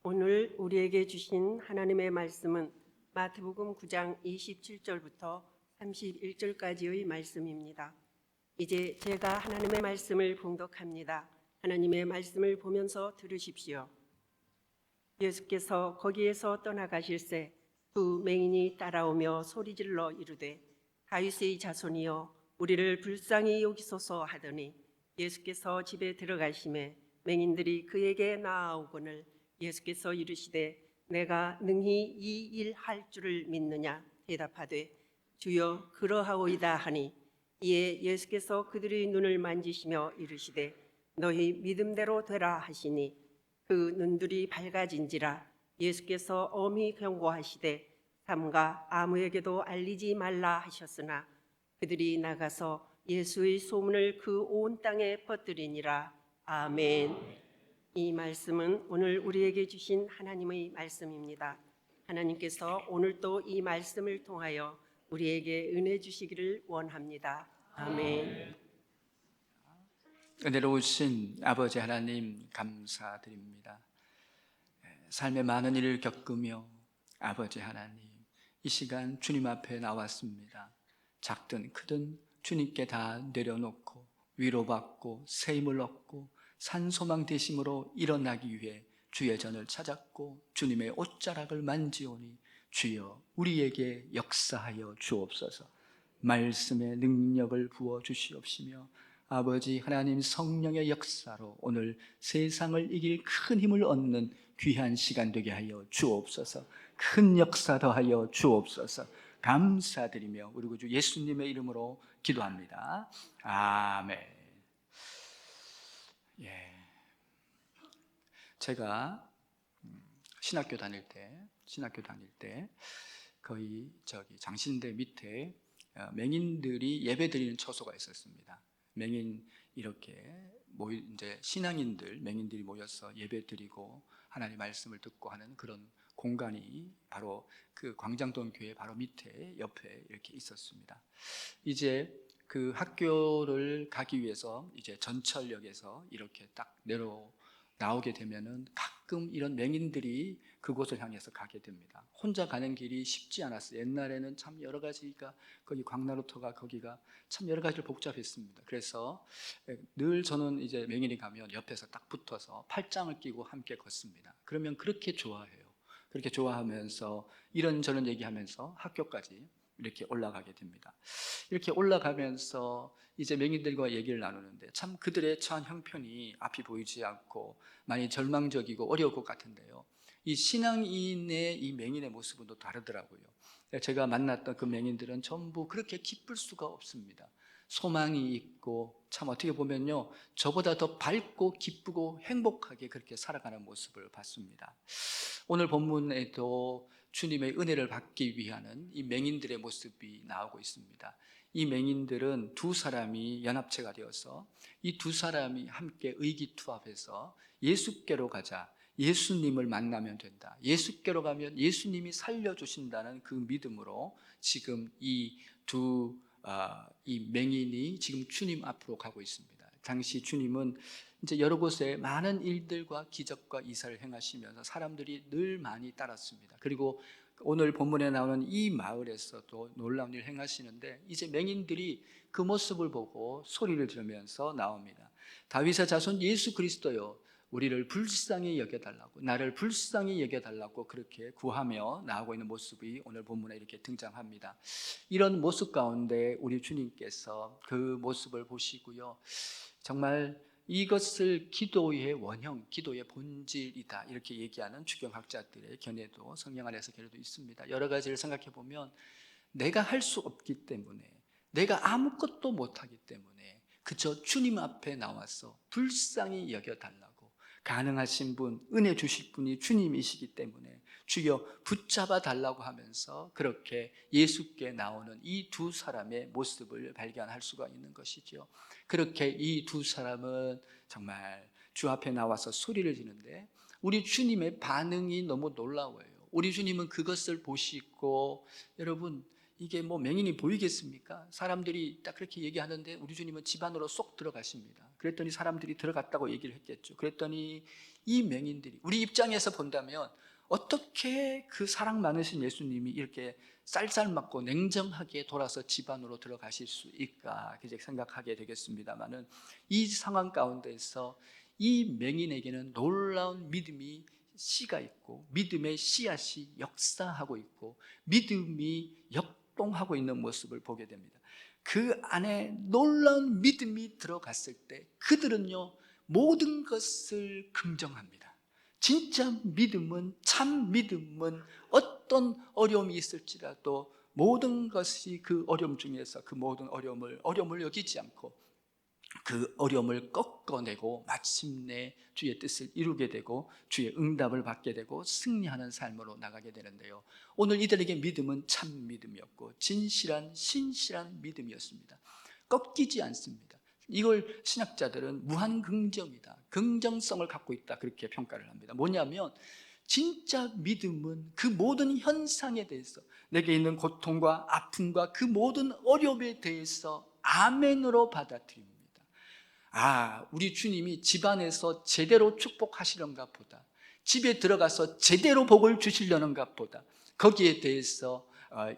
오늘 우리에게 주신 하나님의 말씀은 마태복음 9장 27절부터 31절까지의 말씀입니다. 이제 제가 하나님의 말씀을 봉독합니다. 하나님의 말씀을 보면서 들으십시오. 예수께서 거기에서 떠나가실새 두 맹인이 따라오며 소리질러 이르되 다윗의 자손이여 우리를 불쌍히 여기소서 하더니 예수께서 집에 들어가심에 맹인들이 그에게 나아오거늘 예수께서 이르시되 내가 능히 이 일 할 줄을 믿느냐 대답하되 주여 그러하오이다 하니 이에 예수께서 그들의 눈을 만지시며 이르시되 너희 믿음대로 되라 하시니 그 눈들이 밝아진지라. 예수께서 엄히 경고하시되 삼가 아무에게도 알리지 말라 하셨으나 그들이 나가서 예수의 소문을 그 온 땅에 퍼뜨리니라. 아멘. 이 말씀은 오늘 우리에게 주신 하나님의 말씀입니다. 하나님께서 오늘도 이 말씀을 통하여 우리에게 은혜 주시기를 원합니다. 아멘. 은혜로우신 아버지 하나님 감사드립니다. 삶의 많은 일을 겪으며 아버지 하나님 이 시간 주님 앞에 나왔습니다. 작든 크든 주님께 다 내려놓고 위로받고 새 힘을 얻고 산소망 되심으로 일어나기 위해 주의 전을 찾았고 주님의 옷자락을 만지오니 주여 우리에게 역사하여 주옵소서. 말씀의 능력을 부어 주시옵시며 아버지 하나님 성령의 역사로 오늘 세상을 이길 큰 힘을 얻는 귀한 시간 되게 하여 주옵소서. 큰 역사 더하여 주옵소서. 감사드리며 우리 구주 예수님의 이름으로 기도합니다. 아멘. 제가 신학교 다닐 때 거의 장신대 밑에 맹인들이 예배드리는 처소가 있었습니다. 맹인 이렇게 이제 신앙인들 맹인들이 모여서 예배드리고 하나님 말씀을 듣고 하는 그런 공간이 바로 그 광장동 교회 바로 밑에 옆에 이렇게 있었습니다. 이제 그 학교를 가기 위해서 이제 전철역에서 이렇게 딱 나오게 되면은 가끔 이런 맹인들이 그곳을 향해서 가게 됩니다. 혼자 가는 길이 쉽지 않았어요. 옛날에는 참 여러 가지가 거기 광나루터가 거기가 참 여러 가지로 복잡했습니다. 그래서 늘 저는 이제 맹인이 가면 옆에서 딱 붙어서 팔짱을 끼고 함께 걷습니다. 그러면 그렇게 좋아해요. 그렇게 좋아하면서 이런저런 얘기하면서 학교까지 이렇게 올라가게 됩니다. 이렇게 올라가면서 이제 맹인들과 얘기를 나누는데 참 그들의 처한 형편이 앞이 보이지 않고 많이 절망적이고 어려울 것 같은데요. 이 신앙인의 이 맹인의 모습은 또 다르더라고요. 제가 만났던 그 맹인들은 전부 그렇게 기쁠 수가 없습니다. 소망이 있고 참 어떻게 보면요 저보다 더 밝고 기쁘고 행복하게 그렇게 살아가는 모습을 봤습니다. 오늘 본문에도 주님의 은혜를 받기 위한 이 맹인들의 모습이 나오고 있습니다. 이 맹인들은 두 사람이 연합체가 되어서 이 두 사람이 함께 의기투합해서 예수께로 가자, 예수님을 만나면 된다, 예수께로 가면 예수님이 살려주신다는 그 믿음으로 지금 이 맹인이 지금 주님 앞으로 가고 있습니다. 당시 주님은 이제 여러 곳에 많은 일들과 기적과 이사를 행하시면서 사람들이 늘 많이 따랐습니다. 그리고 오늘 본문에 나오는 이 마을에서도 놀라운 일을 행하시는데 이제 맹인들이 그 모습을 보고 소리를 지르면서 나옵니다. 다윗의 자손 예수 그리스도여 우리를 불쌍히 여겨달라고, 나를 불쌍히 여겨달라고 그렇게 구하며 나오고 있는 모습이 오늘 본문에 이렇게 등장합니다. 이런 모습 가운데 우리 주님께서 그 모습을 보시고요, 정말 이것을 기도의 원형, 기도의 본질이다 이렇게 얘기하는 주경학자들의 견해도 성경 안에서 견해도 있습니다. 여러 가지를 생각해 보면 내가 할 수 없기 때문에, 내가 아무것도 못하기 때문에 그저 주님 앞에 나와서 불쌍히 여겨달라고, 가능하신 분, 은혜 주실 분이 주님이시기 때문에 주여 붙잡아 달라고 하면서 그렇게 예수께 나오는 이 두 사람의 모습을 발견할 수가 있는 것이죠. 그렇게 이 두 사람은 정말 주 앞에 나와서 소리를 지는데 우리 주님의 반응이 너무 놀라워요. 우리 주님은 그것을 보시고 여러분 이게 뭐 맹인이 보이겠습니까? 사람들이 딱 그렇게 얘기하는데 우리 주님은 집 안으로 쏙 들어가십니다. 그랬더니 사람들이 들어갔다고 얘기를 했겠죠. 그랬더니 이 맹인들이 우리 입장에서 본다면 어떻게 그 사랑 많으신 예수님이 이렇게 쌀쌀맞고 냉정하게 돌아서 집 안으로 들어가실 수 있을까 이제 생각하게 되겠습니다만은, 이 상황 가운데서 이 맹인에게는 놀라운 믿음이 씨가 있고 믿음의 씨앗이 역사하고 있고 믿음이 역동하고 있는 모습을 보게 됩니다. 그 안에 놀라운 믿음이 들어갔을 때 그들은요 모든 것을 긍정합니다. 진짜 믿음은, 참 믿음은 어떤 어려움이 있을지라도 모든 것이 그 어려움 중에서 그 모든 어려움을 여기지 않고 그 어려움을 꺾어내고 마침내 주의 뜻을 이루게 되고 주의 응답을 받게 되고 승리하는 삶으로 나가게 되는데요, 오늘 이들에게 믿음은 참 믿음이었고 진실한 신실한 믿음이었습니다. 꺾이지 않습니다. 이걸 신학자들은 무한긍정이다, 긍정성을 갖고 있다, 그렇게 평가를 합니다. 뭐냐면 진짜 믿음은 그 모든 현상에 대해서, 내게 있는 고통과 아픔과 그 모든 어려움에 대해서 아멘으로 받아들입니다. 우리 주님이 집안에서 제대로 축복하시려는가 보다, 집에 들어가서 제대로 복을 주시려는가 보다, 거기에 대해서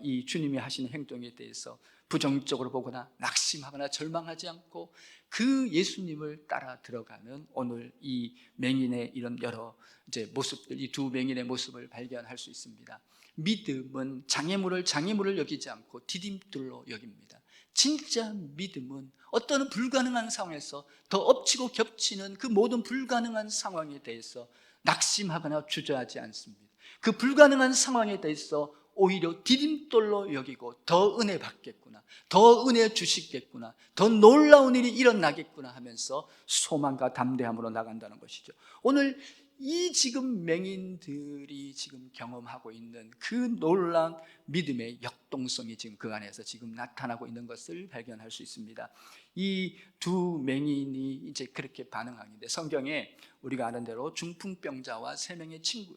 이 주님이 하시는 행동에 대해서 부정적으로 보거나 낙심하거나 절망하지 않고 그 예수님을 따라 들어가는 오늘 이 맹인의 이런 여러 이제 모습들, 이 두 맹인의 모습을 발견할 수 있습니다. 믿음은 장애물을 여기지 않고 디딤돌로 여깁니다. 진짜 믿음은 어떤 불가능한 상황에서 더 엎치고 겹치는 그 모든 불가능한 상황에 대해서 낙심하거나 주저하지 않습니다. 그 불가능한 상황에 대해서 오히려 디딤돌로 여기고 더 은혜 받겠구나, 더 은혜 주시겠구나, 더 놀라운 일이 일어나겠구나 하면서 소망과 담대함으로 나간다는 것이죠. 오늘 이 지금 맹인들이 지금 경험하고 있는 그 놀라운 믿음의 역동성이 지금 그 안에서 지금 나타나고 있는 것을 발견할 수 있습니다. 이 두 맹인이 이제 그렇게 반응하는데, 성경에 우리가 아는 대로 중풍병자와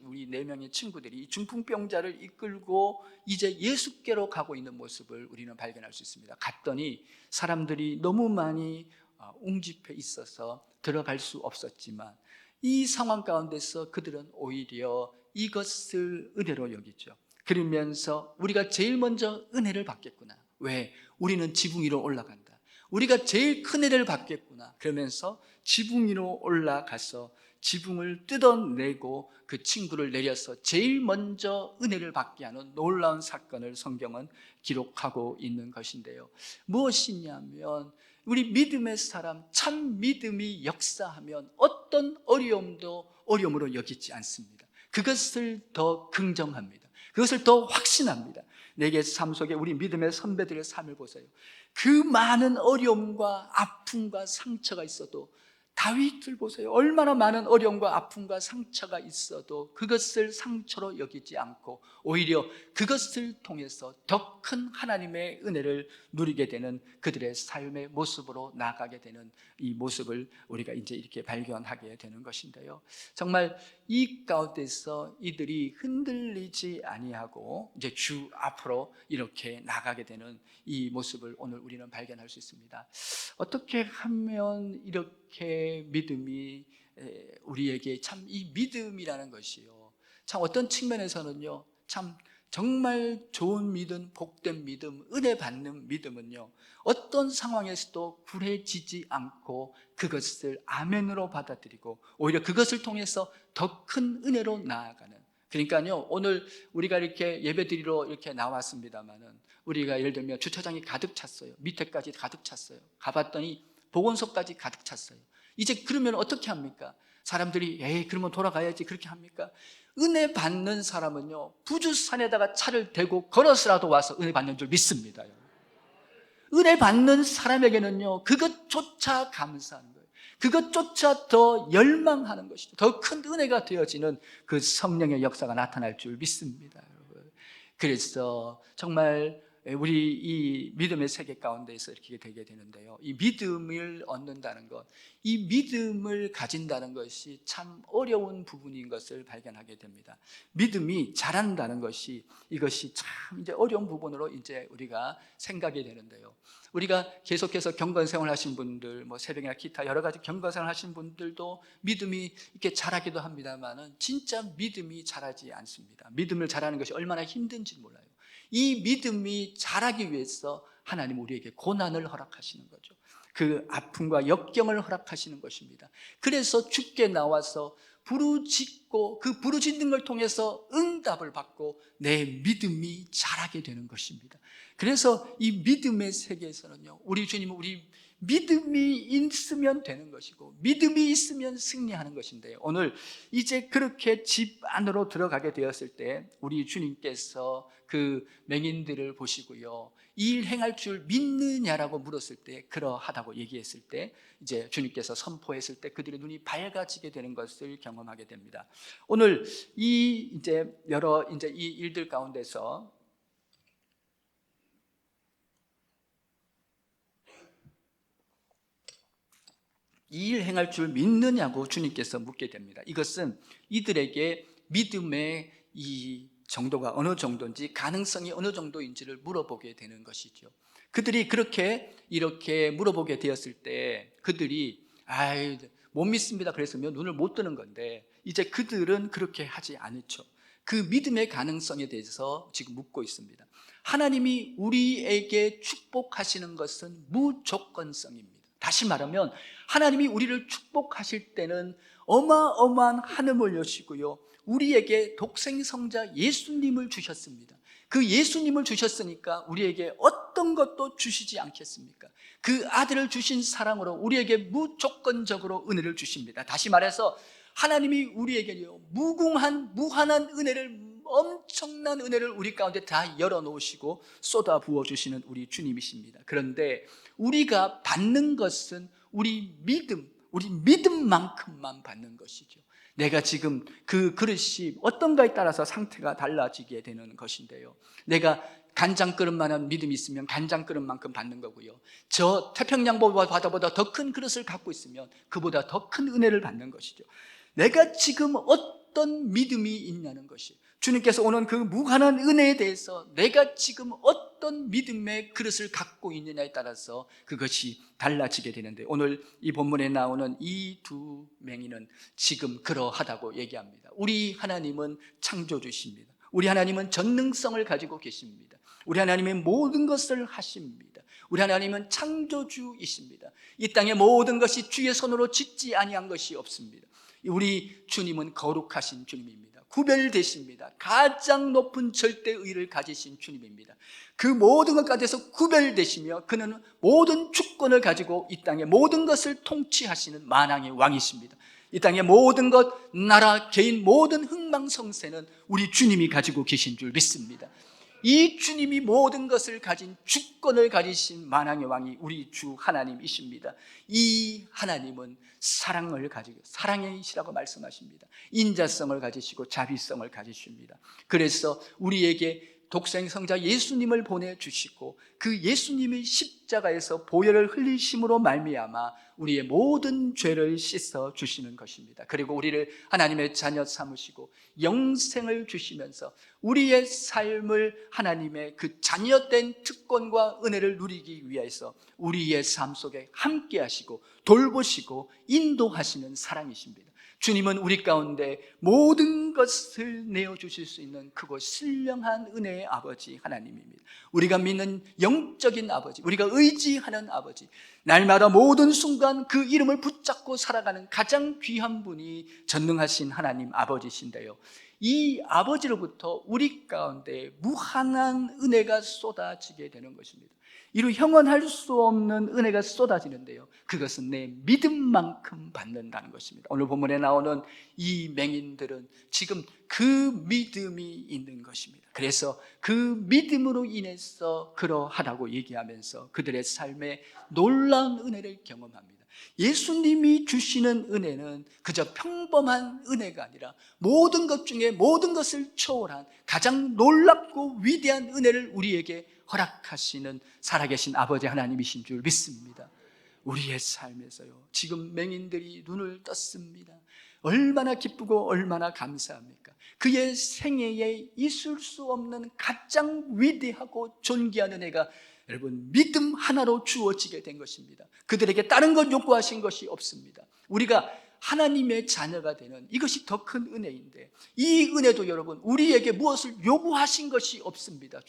우리 4명의 친구들이 이 중풍병자를 이끌고 이제 예수께로 가고 있는 모습을 우리는 발견할 수 있습니다. 갔더니 사람들이 너무 많이 웅집해 있어서 들어갈 수 없었지만 이 상황 가운데서 그들은 오히려 이것을 은혜로 여기죠. 그러면서 우리가 제일 먼저 은혜를 받겠구나, 왜? 우리는 지붕 위로 올라간다, 우리가 제일 큰 은혜를 받겠구나, 그러면서 지붕 위로 올라가서 지붕을 뜯어내고 그 친구를 내려서 제일 먼저 은혜를 받게 하는 놀라운 사건을 성경은 기록하고 있는 것인데요, 무엇이냐면 우리 믿음의 사람, 참 믿음이 역사하면 어떤 어려움도 어려움으로 여기지 않습니다. 그것을 더 긍정합니다. 그것을 더 확신합니다. 내게 삶 속에 우리 믿음의 선배들의 삶을 보세요. 그 많은 어려움과 아픔과 상처가 있어도, 다윗을 보세요. 얼마나 많은 어려움과 아픔과 상처가 있어도 그것을 상처로 여기지 않고 오히려 그것을 통해서 더 큰 하나님의 은혜를 누리게 되는 그들의 삶의 모습으로 나아가게 되는 이 모습을 우리가 이제 이렇게 발견하게 되는 것인데요, 정말 이 가운데서 이들이 흔들리지 아니하고 이제 주 앞으로 이렇게 나가게 되는 이 모습을 오늘 우리는 발견할 수 있습니다. 어떻게 하면 이렇게 믿음이 우리에게 참 이 믿음이라는 것이요, 참 어떤 측면에서는요, 참 정말 좋은 믿음, 복된 믿음, 은혜 받는 믿음은요, 어떤 상황에서도 굴해지지 않고 그것을 아멘으로 받아들이고 오히려 그것을 통해서 더 큰 은혜로 나아가는, 그러니까요, 오늘 우리가 이렇게 예배드리러 이렇게 나왔습니다만은 우리가 예를 들면 주차장이 가득 찼어요. 밑에까지 가득 찼어요. 가봤더니 보건소까지 가득 찼어요. 이제 그러면 어떻게 합니까? 사람들이 그러면 돌아가야지, 그렇게 합니까? 은혜 받는 사람은요, 부주산에다가 차를 대고 걸어서라도 와서 은혜 받는 줄 믿습니다. 은혜 받는 사람에게는요, 그것조차 감사한 거예요. 그것조차 더 열망하는 것이죠. 더 큰 은혜가 되어지는 그 성령의 역사가 나타날 줄 믿습니다, 여러분. 그래서 정말 우리 이 믿음의 세계 가운데에서 이렇게 되게 되는데요. 이 믿음을 얻는다는 것, 이 믿음을 가진다는 것이 참 어려운 부분인 것을 발견하게 됩니다. 믿음이 자란다는 것이 이것이 참 이제 어려운 부분으로 이제 우리가 생각이 되는데요. 우리가 계속해서 경건 생활 하신 분들, 뭐 새벽이나 기타 여러 가지 경건 생활 하신 분들도 믿음이 이렇게 자라기도 합니다만은 진짜 믿음이 자라지 않습니다. 믿음을 자라는 것이 얼마나 힘든지 몰라요. 이 믿음이 자라기 위해서 하나님 우리에게 고난을 허락하시는 거죠. 그 아픔과 역경을 허락하시는 것입니다. 그래서 주께 나와서 부르짖고 그 부르짖는 걸 통해서 응답을 받고 내 믿음이 자라게 되는 것입니다. 그래서 이 믿음의 세계에서는요, 우리 주님은 우리 믿음이 있으면 되는 것이고 믿음이 있으면 승리하는 것인데요, 오늘 이제 그렇게 집 안으로 들어가게 되었을 때 우리 주님께서 그 맹인들을 보시고요, 이 일 행할 줄 믿느냐라고 물었을 때 그러하다고 얘기했을 때 이제 주님께서 선포했을 때 그들의 눈이 밝아지게 되는 것을 경험하게 됩니다. 오늘 이 이제 여러 이제 이 일들 가운데서 이 일 행할 줄 믿느냐고 주님께서 묻게 됩니다. 이것은 이들에게 믿음의 이 정도가 어느 정도인지, 가능성이 어느 정도인지를 물어보게 되는 것이죠. 그들이 이렇게 물어보게 되었을 때 그들이 못 믿습니다 그랬으면 눈을 못 뜨는 건데, 이제 그들은 그렇게 하지 않죠. 그 믿음의 가능성에 대해서 지금 묻고 있습니다. 하나님이 우리에게 축복하시는 것은 무조건성입니다. 다시 말하면 하나님이 우리를 축복하실 때는 어마어마한 하늘을 여시고요, 우리에게 독생성자 예수님을 주셨습니다. 그 예수님을 주셨으니까 우리에게 어떤 것도 주시지 않겠습니까? 그 아들을 주신 사랑으로 우리에게 무조건적으로 은혜를 주십니다. 다시 말해서 하나님이 우리에게요, 무한한 은혜를, 엄청난 은혜를 우리 가운데 다 열어놓으시고 쏟아 부어주시는 우리 주님이십니다. 그런데 우리가 받는 것은 우리 믿음만큼만 받는 것이죠. 내가 지금 그 그릇이 어떤가에 따라서 상태가 달라지게 되는 것인데요, 내가 간장 그릇만한 믿음이 있으면 간장 그릇만큼 받는 거고요, 저 태평양 바다보다 더 큰 그릇을 갖고 있으면 그보다 더 큰 은혜를 받는 것이죠. 내가 지금 어떤 믿음이 있냐는 것이, 주님께서 오는 그 무한한 은혜에 대해서 내가 지금 어떤 믿음의 그릇을 갖고 있느냐에 따라서 그것이 달라지게 되는데, 오늘 이 본문에 나오는 이 두 맹인은 지금 그러하다고 얘기합니다. 우리 하나님은 창조주십니다. 우리 하나님은 전능성을 가지고 계십니다. 우리 하나님은 모든 것을 하십니다. 우리 하나님은 창조주이십니다. 이 땅의 모든 것이 주의 손으로 짓지 아니한 것이 없습니다. 우리 주님은 거룩하신 주님입니다. 구별되십니다. 가장 높은 절대의를 가지신 주님입니다. 그 모든 것 가운데서 구별되시며 그는 모든 주권을 가지고 이 땅의 모든 것을 통치하시는 만왕의 왕이십니다. 이 땅의 모든 것, 나라, 개인, 모든 흥망성쇠는 우리 주님이 가지고 계신 줄 믿습니다. 이 주님이 모든 것을 가진 주권을 가지신 만왕의 왕이 우리 주 하나님이십니다. 이 하나님은 사랑을 가지고 사랑이시라고 말씀하십니다. 인자성을 가지시고 자비성을 가지십니다. 그래서 우리에게 독생성자 예수님을 보내주시고 그 예수님이 십자가에서 보혈을 흘리심으로 말미암아 우리의 모든 죄를 씻어주시는 것입니다. 그리고 우리를 하나님의 자녀 삼으시고 영생을 주시면서 우리의 삶을 하나님의 그 자녀된 특권과 은혜를 누리기 위해서 우리의 삶 속에 함께 하시고 돌보시고 인도하시는 사랑이십니다. 주님은 우리 가운데 모든 것을 내어주실 수 있는 크고 신령한 은혜의 아버지 하나님입니다. 우리가 믿는 영적인 아버지, 우리가 의지하는 아버지, 날마다 모든 순간 그 이름을 붙잡고 살아가는 가장 귀한 분이 전능하신 하나님 아버지신데요, 이 아버지로부터 우리 가운데 무한한 은혜가 쏟아지게 되는 것입니다. 이루 형언할 수 없는 은혜가 쏟아지는데요, 그것은 내 믿음만큼 받는다는 것입니다. 오늘 본문에 나오는 이 맹인들은 지금 그 믿음이 있는 것입니다. 그래서 그 믿음으로 인해서 그러하다고 얘기하면서 그들의 삶에 놀라운 은혜를 경험합니다. 예수님이 주시는 은혜는 그저 평범한 은혜가 아니라 모든 것 중에 모든 것을 초월한 가장 놀랍고 위대한 은혜를 우리에게 허락하시는 살아계신 아버지 하나님이신 줄 믿습니다. 우리의 삶에서요, 지금 맹인들이 눈을 떴습니다. 얼마나 기쁘고 얼마나 감사합니까? 그의 생애에 있을 수 없는 가장 위대하고 존귀한 은혜가 여러분 믿음 하나로 주어지게 된 것입니다. 그들에게 다른 것 요구하신 것이 없습니다. 우리가 하나님의 자녀가 되는 이것이 더 큰 은혜인데, 이 은혜도 여러분 우리에게 무엇을 요구하신 것이 없습니다.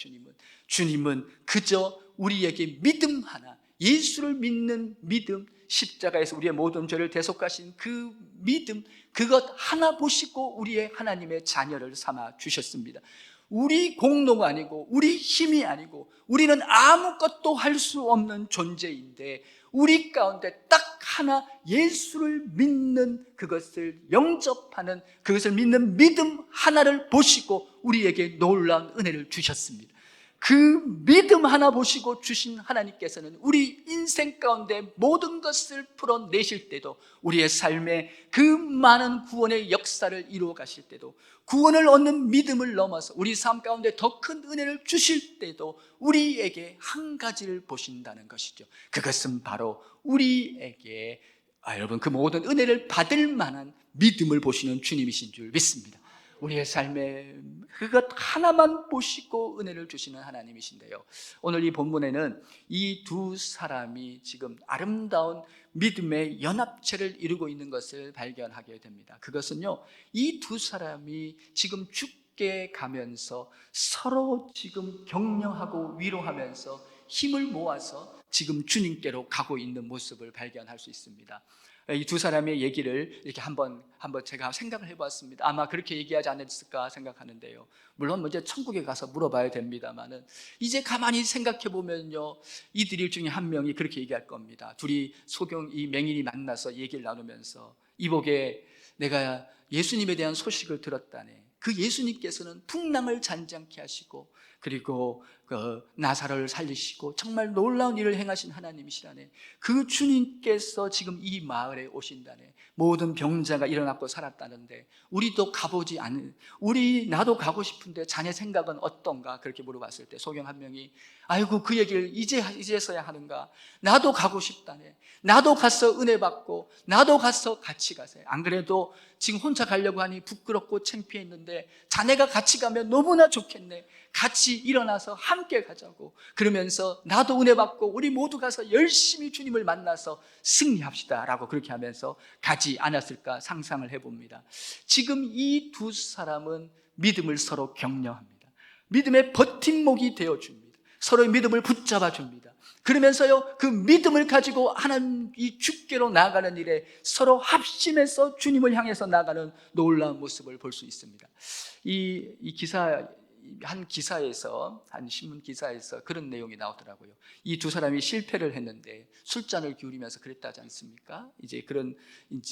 주님은 그저 우리에게 믿음 하나, 예수를 믿는 믿음, 십자가에서 우리의 모든 죄를 대속하신 그 믿음, 그것 하나 보시고 우리의 하나님의 자녀를 삼아 주셨습니다. 우리 공로가 아니고 우리 힘이 아니고 우리는 아무것도 할 수 없는 존재인데, 우리 가운데 딱 하나 예수를 믿는, 그것을 영접하는, 그것을 믿는 믿음 하나를 보시고 우리에게 놀라운 은혜를 주셨습니다. 그 믿음 하나 보시고 주신 하나님께서는 우리 인생 가운데 모든 것을 풀어내실 때도, 우리의 삶에 그 많은 구원의 역사를 이루어 가실 때도, 구원을 얻는 믿음을 넘어서 우리 삶 가운데 더 큰 은혜를 주실 때도 우리에게 한 가지를 보신다는 것이죠. 그것은 바로 우리에게 여러분 그 모든 은혜를 받을 만한 믿음을 보시는 주님이신 줄 믿습니다. 우리의 삶에 그것 하나만 보시고 은혜를 주시는 하나님이신데요, 오늘 이 본문에는 이 두 사람이 지금 아름다운 믿음의 연합체를 이루고 있는 것을 발견하게 됩니다. 그것은요, 이 두 사람이 지금 죽게 가면서 서로 지금 격려하고 위로하면서 힘을 모아서 지금 주님께로 가고 있는 모습을 발견할 수 있습니다. 이 두 사람의 얘기를 이렇게 한번 제가 생각을 해봤습니다. 아마 그렇게 얘기하지 않았을까 생각하는데요, 물론 먼저 천국에 가서 물어봐야 됩니다만은, 이제 가만히 생각해 보면요, 이들 중에 한 명이 그렇게 얘기할 겁니다. 둘이 이 맹인이 만나서 얘기를 나누면서, 이복에 내가 예수님에 대한 소식을 들었다네. 그 예수님께서는 풍랑을 잔잔케 하시고, 그리고 나사로를 살리시고 정말 놀라운 일을 행하신 하나님이시라네. 그 주님께서 지금 이 마을에 오신다네. 모든 병자가 일어났고 살았다는데 우리도 가보지 않은, 나도 가고 싶은데 자네 생각은 어떤가? 그렇게 물어봤을 때 소경 한 명이, 아이고 그 얘기를 이제서야 하는가? 나도 가고 싶다네. 나도 가서 은혜 받고 나도 가서 같이 가세요. 안 그래도 지금 혼자 가려고 하니 부끄럽고 창피했는데 자네가 같이 가면 너무나 좋겠네. 같이 일어나서 함께 가자고. 그러면서 나도 은혜 받고 우리 모두 가서 열심히 주님을 만나서 승리합시다 라고 그렇게 하면서 가지 않았을까 상상을 해봅니다. 지금 이 두 사람은 믿음을 서로 격려합니다. 믿음의 버팀목이 되어줍니다. 서로의 믿음을 붙잡아 줍니다. 그러면서요, 그 믿음을 가지고 하나님 이 주께로 나아가는 일에 서로 합심해서 주님을 향해서 나가는 놀라운 모습을 볼 수 있습니다. 한 신문 기사에서 그런 내용이 나오더라고요. 이 두 사람이 실패를 했는데 술잔을 기울이면서 그랬다지 않습니까? 그런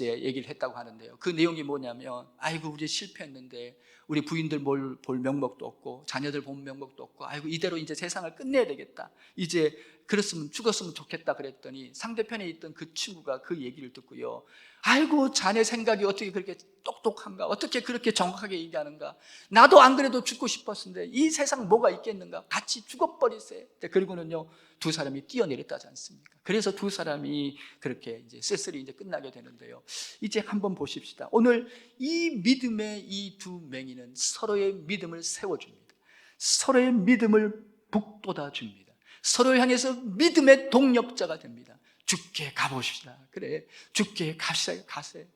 얘기를 했다고 하는데요. 그 내용이 뭐냐면, 아이고 우리 실패했는데 우리 부인들 볼 명목도 없고 자녀들 볼 명목도 없고, 아이고 이대로 이제 세상을 끝내야 되겠다. 이제 그랬으면 죽었으면 좋겠다 그랬더니 상대편에 있던 그 친구가 그 얘기를 듣고요, 아이고 자네 생각이 어떻게 그렇게 똑똑한가? 어떻게 그렇게 정확하게 얘기하는가? 나도 안 그래도 죽고 싶었는데 이 세상 뭐가 있겠는가? 같이 죽어버리세요. 그리고는요, 두 사람이 뛰어내렸다지 않습니까? 그래서 두 사람이 그렇게 쓸쓸히 이제 끝나게 되는데요, 이제 한번 보십시다. 오늘 이 믿음의 이 두 맹인은 서로의 믿음을 세워줍니다. 서로의 믿음을 북돋아 줍니다. 서로를 향해서 믿음의 동력자가 됩니다. 죽게 가보시다. 그래, 죽게 가세요.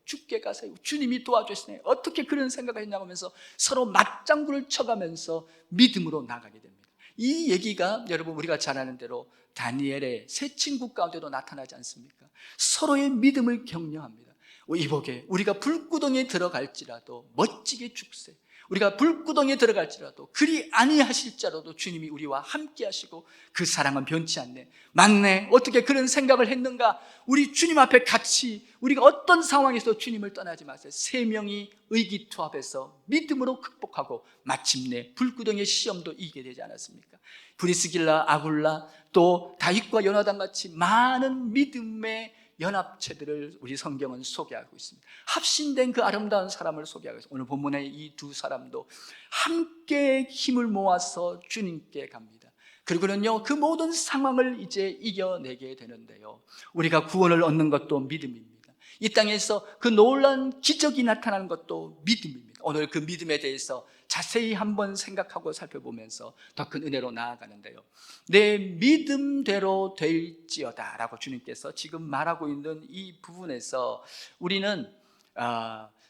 죽게 가세요. 주님이 도와주시네. 어떻게 그런 생각을 했냐고 하면서 서로 맞장구를 쳐가면서 믿음으로 나가게 됩니다. 이 얘기가 여러분 우리가 잘 아는 대로 다니엘의 세 친구 가운데도 나타나지 않습니까? 서로의 믿음을 격려합니다. 이복에 우리가 불구덩이에 들어갈지라도 멋지게 죽세. 우리가 불구덩이에 들어갈지라도 그리 아니하실지라도 주님이 우리와 함께 하시고 그 사랑은 변치 않네. 맞네. 어떻게 그런 생각을 했는가? 우리 주님 앞에 같이, 우리가 어떤 상황에서 주님을 떠나지 마세요. 세 명이 의기투합해서 믿음으로 극복하고 마침내 불구덩이의 시험도 이기게 되지 않았습니까? 브리스길라, 아굴라, 또 다윗과 요나단 같이 많은 믿음의 연합체들을 우리 성경은 소개하고 있습니다. 합심된 그 아름다운 사람을 소개하고 있습니다. 오늘 본문의 이 두 사람도 함께 힘을 모아서 주님께 갑니다. 그리고는요, 그 모든 상황을 이제 이겨내게 되는데요, 우리가 구원을 얻는 것도 믿음입니다. 이 땅에서 그 놀라운 기적이 나타나는 것도 믿음입니다. 오늘 그 믿음에 대해서 자세히 한번 생각하고 살펴보면서 더 큰 은혜로 나아가는데요, 내 믿음대로 될지어다 라고 주님께서 지금 말하고 있는 이 부분에서 우리는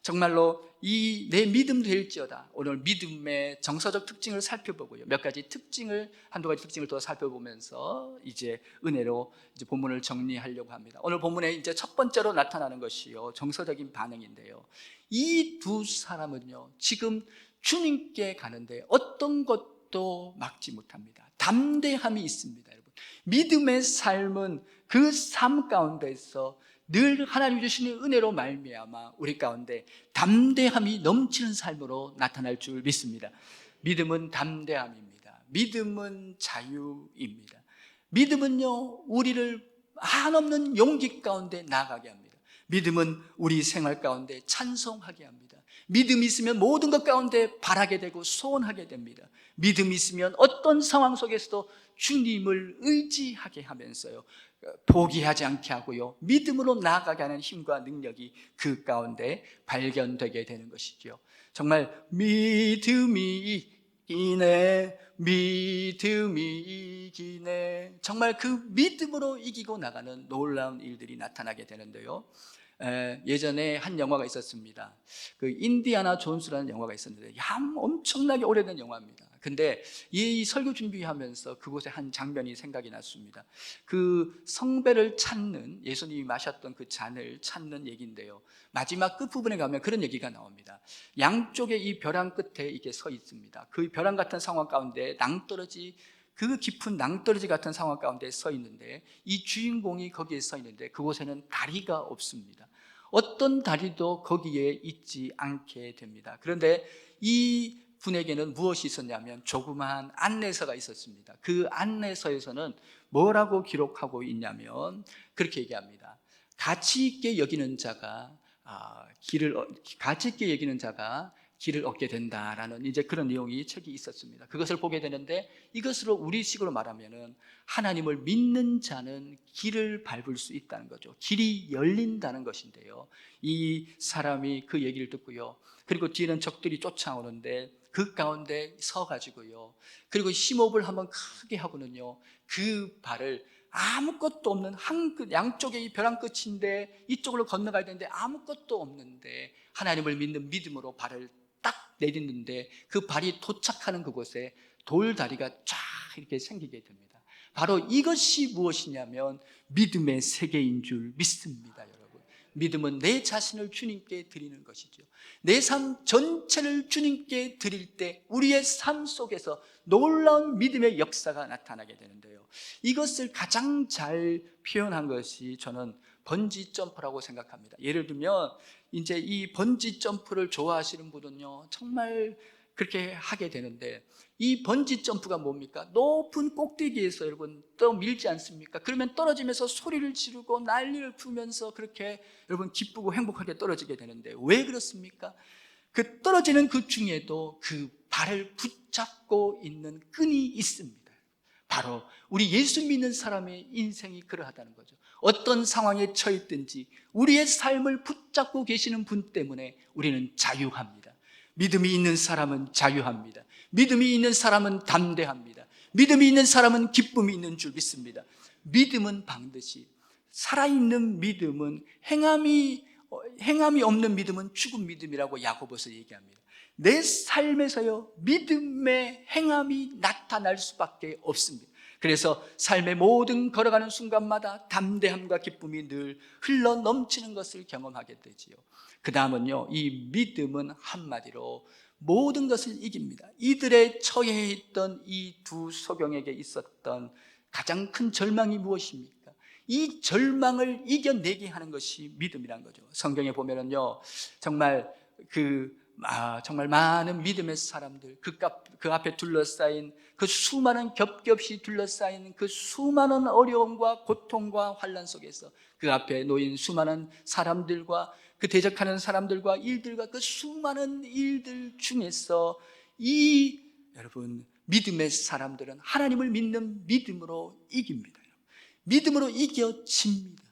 정말로 이 내 믿음 될지어다, 오늘 믿음의 정서적 특징을 살펴보고요, 몇 가지 특징을, 한두 가지 특징을 더 살펴보면서 이제 은혜로 이제 본문을 정리하려고 합니다. 오늘 본문에 이제 첫 번째로 나타나는 것이요, 정서적인 반응인데요, 이 두 사람은요 지금 주님께 가는데 어떤 것도 막지 못합니다. 담대함이 있습니다. 여러분, 믿음의 삶은 그 삶 가운데서 늘 하나님 주시는 은혜로 말미암아 우리 가운데 담대함이 넘치는 삶으로 나타날 줄 믿습니다. 믿음은 담대함입니다. 믿음은 자유입니다. 믿음은요, 우리를 한없는 용기 가운데 나아가게 합니다. 믿음은 우리 생활 가운데 찬송하게 합니다. 믿음이 있으면 모든 것 가운데 바라게 되고 소원하게 됩니다. 믿음이 있으면 어떤 상황 속에서도 주님을 의지하게 하면서요, 포기하지 않게 하고요, 믿음으로 나아가게 하는 힘과 능력이 그 가운데 발견되게 되는 것이죠. 정말 믿음이 이기네, 믿음이 이기네, 정말 그 믿음으로 이기고 나가는 놀라운 일들이 나타나게 되는데요, 예전에 한 영화가 있었습니다. 그 인디아나 존스라는 영화가 있었는데 엄청나게 오래된 영화입니다. 근데 이 설교 준비하면서 그곳에 한 장면이 생각이 났습니다. 그 성배를 찾는, 예수님이 마셨던 그 잔을 찾는 얘기인데요, 마지막 끝부분에 가면 그런 얘기가 나옵니다. 양쪽에 이 벼랑 끝에 이렇게 서 있습니다. 그 벼랑 같은 상황 가운데 낭떠러지, 그 깊은 낭떠러지 같은 상황 가운데 서 있는데, 이 주인공이 거기에 서 있는데 그곳에는 다리가 없습니다. 어떤 다리도 거기에 있지 않게 됩니다. 그런데 이 분에게는 무엇이 있었냐면 조그마한 안내서가 있었습니다. 그 안내서에서는 뭐라고 기록하고 있냐면 그렇게 얘기합니다. 가치 있게 여기는 자가 가치 있게 여기는 자가 길을 얻게 된다라는 이제 그런 내용이 책이 있었습니다. 그것을 보게 되는데, 이것으로 우리식으로 말하면은 하나님을 믿는 자는 길을 밟을 수 있다는 거죠. 길이 열린다는 것인데요, 이 사람이 그 얘기를 듣고요, 그리고 뒤에는 적들이 쫓아오는데 그 가운데 서가지고요, 그리고 심호흡을 한번 크게 하고는요, 그 발을 아무것도 없는 양쪽에 이 벼랑 끝인데 이쪽으로 건너가야 되는데 아무것도 없는데 하나님을 믿는 믿음으로 발을 딱 내딛는데 그 발이 도착하는 그곳에 돌다리가 쫙 이렇게 생기게 됩니다. 바로 이것이 무엇이냐면 믿음의 세계인 줄 믿습니다. 여러분, 믿음은 내 자신을 주님께 드리는 것이죠. 내 삶 전체를 주님께 드릴 때 우리의 삶 속에서 놀라운 믿음의 역사가 나타나게 되는데요, 이것을 가장 잘 표현한 것이 저는 번지 점프라고 생각합니다. 예를 들면 이제 이 번지 점프를 좋아하시는 분은요 정말 그렇게 하게 되는데, 이 번지 점프가 뭡니까? 높은 꼭대기에서 여러분 떠밀지 않습니까? 그러면 떨어지면서 소리를 지르고 난리를 풀면서 그렇게 여러분 기쁘고 행복하게 떨어지게 되는데, 왜 그렇습니까? 그 떨어지는 그 중에도 그 발을 붙잡고 있는 끈이 있습니다. 바로 우리 예수 믿는 사람의 인생이 그러하다는 거죠. 어떤 상황에 처했든지 우리의 삶을 붙잡고 계시는 분 때문에 우리는 자유합니다. 믿음이 있는 사람은 자유합니다. 믿음이 있는 사람은 담대합니다. 믿음이 있는 사람은 기쁨이 있는 줄 믿습니다. 믿음은 반드시, 살아있는 믿음은 행함이 없는 믿음은 죽은 믿음이라고 야고보서 얘기합니다. 내 삶에서요 믿음의 행함이 나타날 수밖에 없습니다. 그래서 삶의 모든 걸어가는 순간마다 담대함과 기쁨이 늘 흘러 넘치는 것을 경험하게 되지요. 그 다음은요, 이 믿음은 한마디로 모든 것을 이깁니다. 이들의 처해 있던 이 두 소경에게 있었던 가장 큰 절망이 무엇입니까? 이 절망을 이겨내게 하는 것이 믿음이란 거죠. 성경에 보면은요 정말 정말 많은 믿음의 사람들, 그 앞에 둘러싸인 그 수많은 겹겹이 둘러싸인 그 수많은 어려움과 고통과 환난 속에서 그 앞에 놓인 수많은 사람들과 그 대적하는 사람들과 일들과 그 수많은 일들 중에서 이 여러분 믿음의 사람들은 하나님을 믿는 믿음으로 이깁니다. 믿음으로 이겨집니다.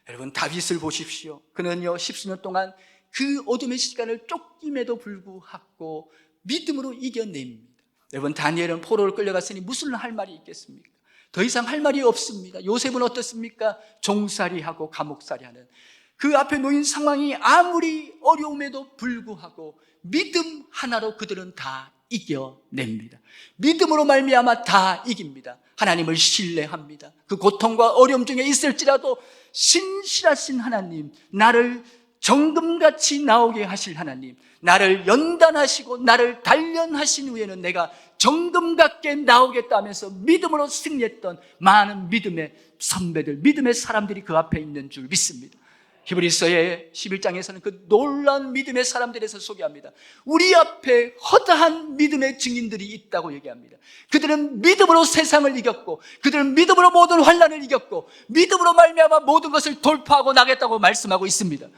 여러분, 다윗을 보십시오. 그는요 10수년 동안 그 어둠의 시간을 쫓김에도 불구하고 믿음으로 이겨냅니다. 여러분, 다니엘은 포로를 끌려갔으니 무슨 할 말이 있겠습니까? 더 이상 할 말이 없습니다. 요셉은 어떻습니까? 종살이하고 감옥살이하는 그 앞에 놓인 상황이 아무리 어려움에도 불구하고 믿음 하나로 그들은 다 이겨냅니다. 믿음으로 말미암아 다 이깁니다. 하나님을 신뢰합니다. 그 고통과 어려움 중에 있을지라도 신실하신 하나님, 나를 정금같이 나오게 하실 하나님, 나를 연단하시고 나를 단련하신 후에는 내가 정금같게 나오겠다 하면서 믿음으로 승리했던 많은 믿음의 선배들, 믿음의 사람들이 그 앞에 있는 줄 믿습니다. 히브리서의 11장에서는 그 놀라운 믿음의 사람들에 대해서 소개합니다. 우리 앞에 허다한 믿음의 증인들이 있다고 얘기합니다. 그들은 믿음으로 세상을 이겼고, 그들은 믿음으로 모든 환난을 이겼고, 믿음으로 말미암아 모든 것을 돌파하고 나겠다고 말씀하고 있습니다.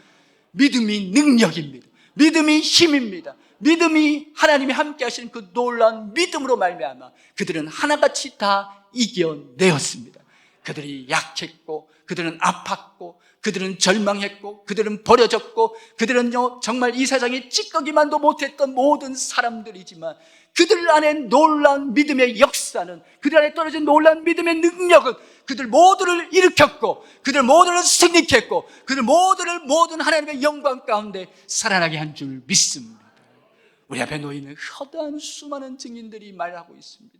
믿음이 능력입니다. 믿음이 힘입니다. 믿음이 하나님이 함께 하시는 그 놀라운 믿음으로 말미암아 그들은 하나같이 다 이겨내었습니다. 그들이 약했고, 그들은 아팠고, 그들은 절망했고, 그들은 버려졌고, 그들은요 정말 이 세상에 찌꺼기만도 못했던 모든 사람들이지만 그들 안에 놀라운 믿음의 역사는, 그들 안에 떨어진 놀라운 믿음의 능력은 그들 모두를 일으켰고, 그들 모두를 승리했고, 그들 모두를 모든 하나님의 영광 가운데 살아나게 한 줄 믿습니다. 우리 앞에 놓이는 허다한 수많은 증인들이 말하고 있습니다.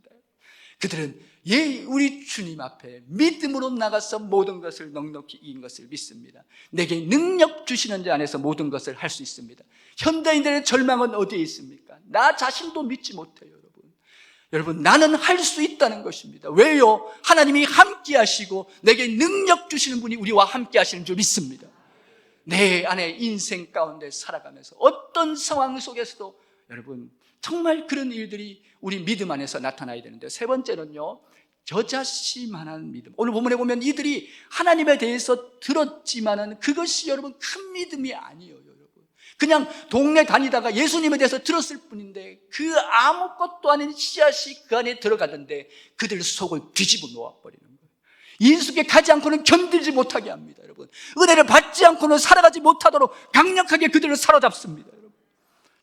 그들은 우리 주님 앞에 믿음으로 나가서 모든 것을 넉넉히 이긴 것을 믿습니다. 내게 능력 주시는 자 안에서 모든 것을 할 수 있습니다. 현대인들의 절망은 어디에 있습니까? 나 자신도 믿지 못해요. 여러분, 나는 할 수 있다는 것입니다. 왜요? 하나님이 함께 하시고 내게 능력 주시는 분이 우리와 함께 하시는 줄 믿습니다. 내 안에 인생 가운데 살아가면서 어떤 상황 속에서도 여러분 정말 그런 일들이 우리 믿음 안에서 나타나야 되는데, 세 번째는요 겨자씨만한 믿음. 오늘 본문에 보면 이들이 하나님에 대해서 들었지만은 그것이 여러분 큰 믿음이 아니에요. 여러분, 그냥 동네 다니다가 예수님에 대해서 들었을 뿐인데 그 아무것도 아닌 씨앗이 그 안에 들어가던데 그들 속을 뒤집어 놓아버리는 거예요. 예수께 가지 않고는 견디지 못하게 합니다. 여러분, 은혜를 받지 않고는 살아가지 못하도록 강력하게 그들을 사로잡습니다. 여러분,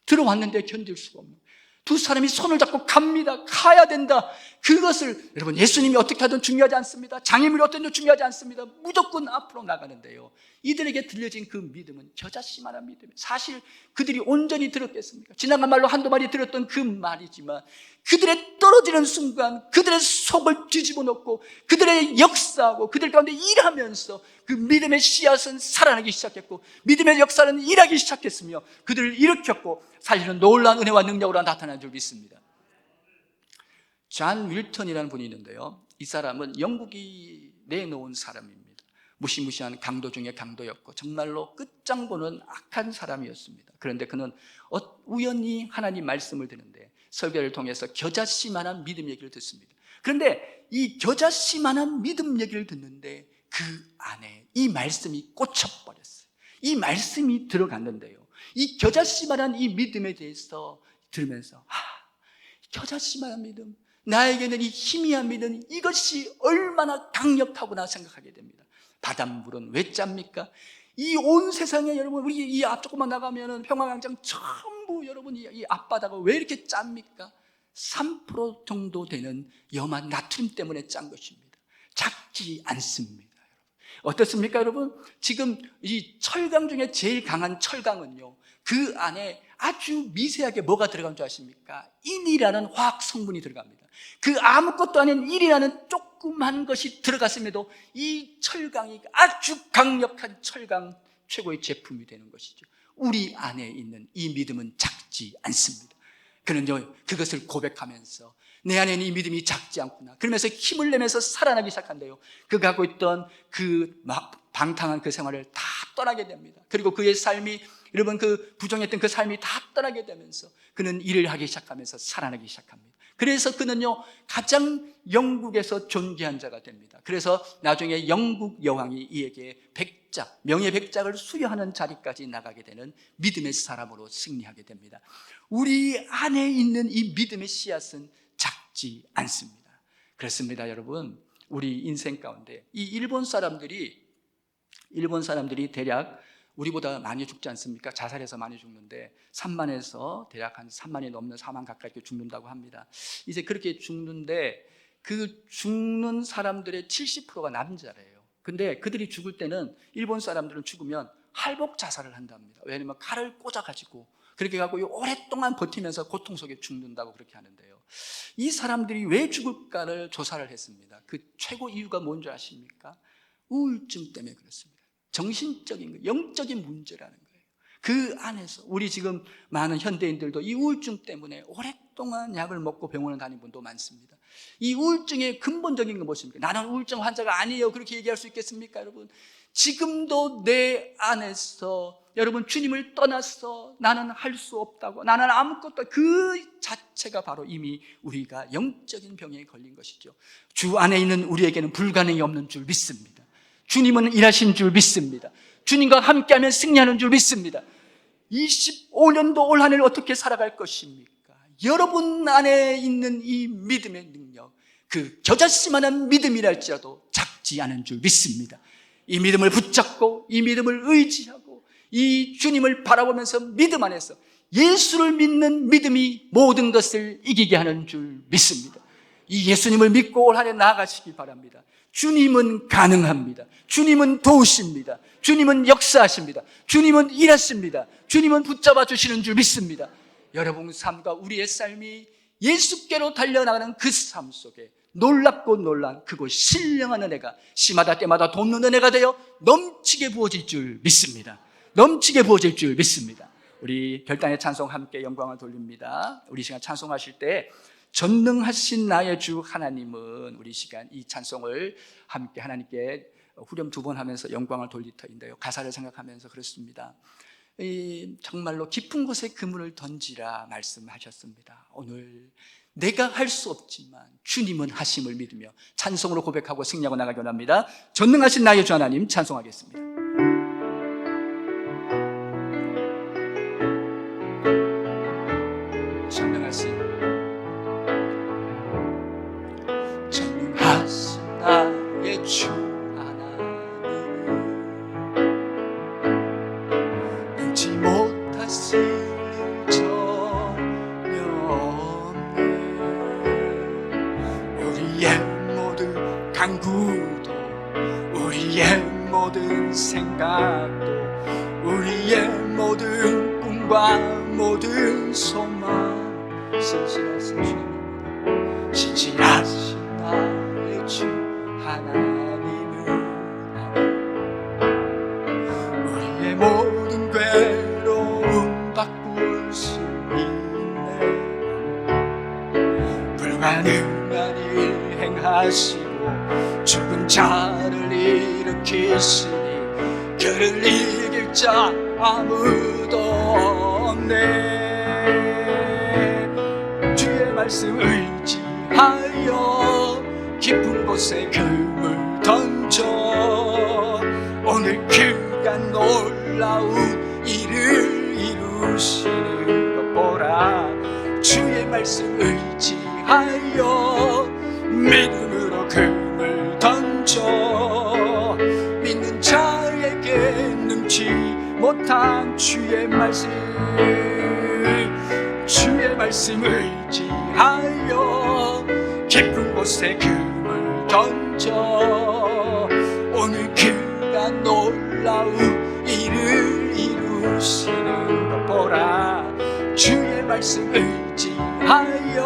들어왔는데 견딜 수가 없는, 두 사람이 손을 잡고 갑니다. 가야 된다. 그것을 여러분, 예수님이 어떻게 하든 중요하지 않습니다. 장애물이 어떤지 중요하지 않습니다. 무조건 앞으로 나가는데요, 이들에게 들려진 그 믿음은 겨자씨만한 믿음이에요. 사실 그들이 온전히 들었겠습니까? 지나간 말로 한두 마디 들었던 그 말이지만 그들의 떨어지는 순간 그들의 속을 뒤집어 놓고 그들의 역사하고 그들 가운데 일하면서 그 믿음의 씨앗은 살아나기 시작했고, 믿음의 역사는 일하기 시작했으며 그들을 일으켰고 사실은 놀라운 은혜와 능력으로 나타난 줄 믿습니다. 존 윌턴이라는 분이 있는데요, 이 사람은 영국이 내놓은 사람입니다. 무시무시한 강도 중에 강도였고 정말로 끝장보는 악한 사람이었습니다. 그런데 그는 우연히 하나님 말씀을 듣는데 설교를 통해서 겨자씨만한 믿음 얘기를 듣습니다. 그런데 이 겨자씨만한 믿음 얘기를 듣는데 그 안에 이 말씀이 꽂혀버렸어요. 이 말씀이 들어갔는데요, 이 겨자씨만한 이 믿음에 대해서 들으면서 겨자씨만한 믿음, 나에게는 이 희미한 믿음, 이것이 얼마나 강력하구나 생각하게 됩니다. 바닷물은 왜 짭니까? 이 온 세상에 여러분, 우리 이 앞쪽만 나가면은 평화광장 전부 여러분 이 앞바다가 왜 이렇게 짭니까? 3% 정도 되는 염한 나트륨 때문에 짠 것입니다. 작지 않습니다. 어떻습니까 여러분? 지금 이 철강 중에 제일 강한 철강은요, 그 안에 아주 미세하게 뭐가 들어간 줄 아십니까? 인이라는 화학 성분이 들어갑니다. 그 아무것도 아닌 인이라는 조그만 것이 들어갔음에도 이 철강이 아주 강력한 철강 최고의 제품이 되는 것이죠. 우리 안에 있는 이 믿음은 작지 않습니다. 그는요 그것을 고백하면서 내 안에는 이 믿음이 작지 않구나, 그러면서 힘을 내면서 살아나기 시작한대요. 그가 하고 있던 그 방탕한 그 생활을 다 떠나게 됩니다. 그리고 그의 삶이 여러분 그 부정했던 그 삶이 다 떠나게 되면서 그는 일을 하기 시작하면서 살아나기 시작합니다. 그래서 그는요 가장 영국에서 존귀한 자가 됩니다. 그래서 나중에 영국 여왕이 이에게 백작, 명예 백작을 수여하는 자리까지 나가게 되는 믿음의 사람으로 승리하게 됩니다. 우리 안에 있는 이 믿음의 씨앗은 작지 작지 않습니다. 그렇습니다, 여러분. 우리 인생 가운데 이 일본 사람들이 대략 우리보다 많이 죽지 않습니까? 자살해서 많이 죽는데 3만에서 대략 한 3만이 넘는 4만 가까이 죽는다고 합니다. 이제 그렇게 죽는데 그 죽는 사람들의 70%가 남자래요. 근데 그들이 죽을 때는 일본 사람들은 죽으면 할복 자살을 한답니다. 왜냐하면 칼을 꽂아가지고 그렇게 갖고 오랫동안 버티면서 고통 속에 죽는다고 그렇게 하는데요. 이 사람들이 왜 죽을까를 조사를 했습니다. 그 최고 이유가 뭔지 아십니까? 우울증 때문에 그렇습니다. 정신적인, 영적인 문제라는 거예요. 그 안에서 우리 지금 많은 현대인들도 이 우울증 때문에 오랫동안 약을 먹고 병원을 다니는 분도 많습니다. 이 우울증의 근본적인 건 무엇입니까? 나는 우울증 환자가 아니에요, 그렇게 얘기할 수 있겠습니까, 여러분? 지금도 내 안에서 여러분 주님을 떠나서 나는 할 수 없다고, 나는 아무것도, 그 자체가 바로 이미 우리가 영적인 병에 걸린 것이죠. 주 안에 있는 우리에게는 불가능이 없는 줄 믿습니다. 주님은 일하신 줄 믿습니다. 주님과 함께하면 승리하는 줄 믿습니다. 25년도 올 한 해를 어떻게 살아갈 것입니까? 여러분 안에 있는 이 믿음의 능력, 그 겨자씨만한 믿음이랄지라도 작지 않은 줄 믿습니다. 이 믿음을 붙잡고 이 믿음을 의지하고 이 주님을 바라보면서 믿음 안에서 예수를 믿는 믿음이 모든 것을 이기게 하는 줄 믿습니다. 이 예수님을 믿고 올 한 해 나아가시기 바랍니다. 주님은 가능합니다. 주님은 도우십니다. 주님은 역사하십니다. 주님은 일하십니다. 주님은 붙잡아 주시는 줄 믿습니다. 여러분 삶과 우리의 삶이 예수께로 달려나가는 그 삶 속에 놀랍고 놀란 크고 신령한 은혜가 시마다 때마다 돕는 은혜가 되어 넘치게 부어질 줄 믿습니다. 넘치게 부어질 줄 믿습니다. 우리 별단의 찬송 함께 영광을 돌립니다. 우리 시간 찬송하실 때 전능하신 나의 주 하나님은, 우리 시간 이 찬송을 함께 하나님께 후렴 2번 하면서 영광을 돌릴 터인데요, 가사를 생각하면서 그렇습니다. 정말로 깊은 곳에 그물을 던지라 말씀하셨습니다. 오늘 내가 할 수 없지만 주님은 하심을 믿으며 찬송으로 고백하고 승리하고 나가기 원합니다. 전능하신 나의 주 하나님 찬송하겠습니다. 전능하신 나의 주 하나님, 능치 못하실 일 전혀 없네. 우리의 모든 간구도, 우리의 모든 생각도, 우리의 모든 꿈과 모든 소망, 신실하신 주님, 신실하신 나의 주 하나님은 우리의 모든 괴로움 바꿀 수 있네. 불가능한 일 행하시고 죽은 자를 일으키시니 그를 이길 자 아무도 없네. 주의 말씀 의지하여 깊은 곳에 금을 던져 오늘 그가 놀라운 일을 이루시는 것 보라. 주의 말씀 의지하여 믿음으로 금을 던져 믿는 자에게 능치 못한 주의 말씀 의지하여 깊은 곳에 금을 던져 오늘 그가 놀라운 일을 이루시는 것 보라. 주의 말씀 의지하여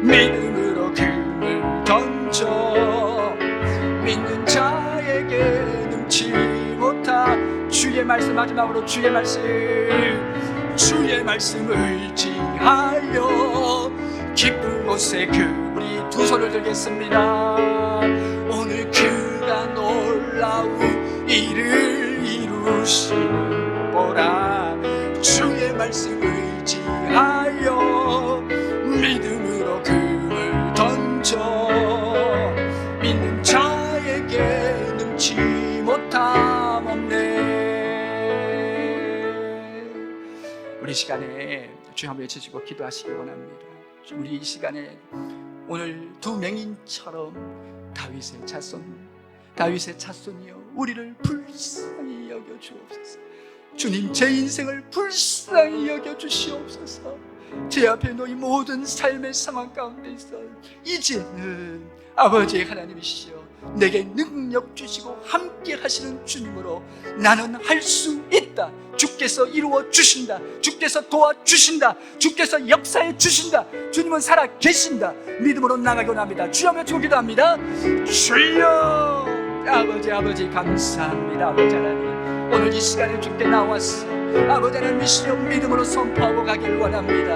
믿음으로 금을 던져 믿는 자에게 능치 못한 주의 말씀, 마지막으로 주의 말씀 의지하여 깊은 곳에 우리 두 손을 들겠습니다. 오늘 그가 놀라운 일을 이루시는 보라. 주의 말씀 의지하여 믿음으로 금을 던져 믿는 자에게 능치 못함 없네. 우리 시간에 주여 한번 외치시고 기도하시기 원합니다. 우리 이 시간에 오늘 두 맹인처럼 다윗의 자손이여 우리를 불쌍히 여겨 주옵소서. 주님, 제 인생을 불쌍히 여겨 주시옵소서. 제 앞에 놓인 모든 삶의 상황 가운데 있어 이제는 아버지 하나님이시여 내게 능력 주시고 함께 하시는 주님으로 나는 할 수 있다. 주께서 이루어 주신다. 주께서 도와주신다. 주께서 역사해 주신다. 주님은 살아 계신다. 믿음으로 나가기 원합니다. 주여 외치고 기도합니다. 주여, 아버지 감사합니다. 아버지 하나님, 오늘 이 시간에 주께 나왔어 아버지 하나님이시여 믿음으로 선포하고 가길 원합니다.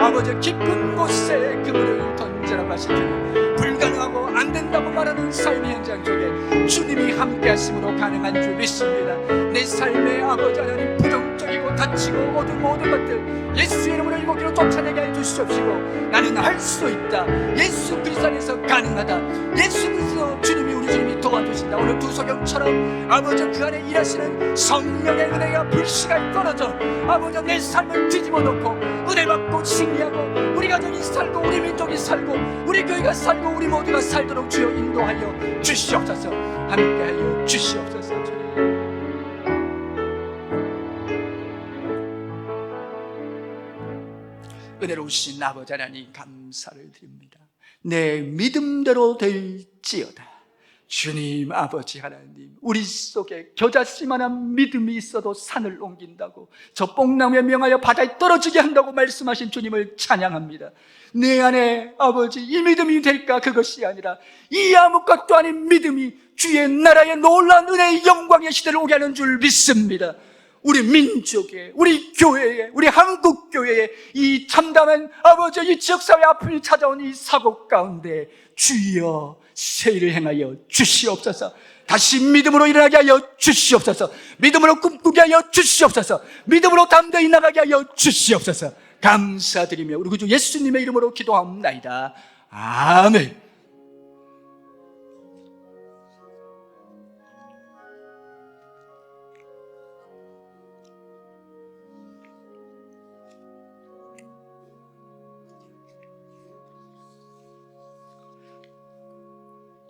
아버지 깊은 곳에 그물을 던져라고 하신 주님, 불가능하고 안 된다고 말하는 삶의 현장 속에 주님이 함께 하심으로 가능한 줄 믿습니다. 내 삶에 아버지 하나님 부정적이고 다치고 어두운 모든 것들 예수의 이름으로 일곱기로 쫓아내게 해 주시옵시고 나는 할 수 있다. 예수 그리스도 안에서 가능하다. 예수 그리스도 주님이 우리 주님이 도와주신다. 오늘 두소경처럼 아버지 그 안에 일하시는 성령의 은혜가 불시간에 떨어져 아버지 내 삶을 뒤집어 놓고 은혜 받고 승리하고 우리 가정이 살고 우리 민족이 살고 우리 교회가 살고 우리 모두가 살도록 주여 인도하여 주시옵소서. 함께하여 주시옵소서. 은혜로우신 아버지 하나님 감사를 드립니다. 내 믿음대로 될지어다. 주님 아버지 하나님, 우리 속에 겨자씨만한 믿음이 있어도 산을 옮긴다고, 저 뽕나무에 명하여 바다에 떨어지게 한다고 말씀하신 주님을 찬양합니다. 내 안에 아버지 이 믿음이 될까? 그것이 아니라 이 아무것도 아닌 믿음이 주의 나라의 놀라운 은혜의 영광의 시대를 오게 하는 줄 믿습니다. 우리 민족에, 우리 교회에, 우리 한국 교회에 이 참담한 아버지 이 지역사회 아픔이 찾아온 이 사고 가운데 주여 새 일을 행하여 주시옵소서. 다시 믿음으로 일어나게 하여 주시옵소서. 믿음으로 꿈꾸게 하여 주시옵소서. 믿음으로 담대히 나가게 하여 주시옵소서. 감사드리며 우리 구주 예수님의 이름으로 기도하옵나이다. 아멘.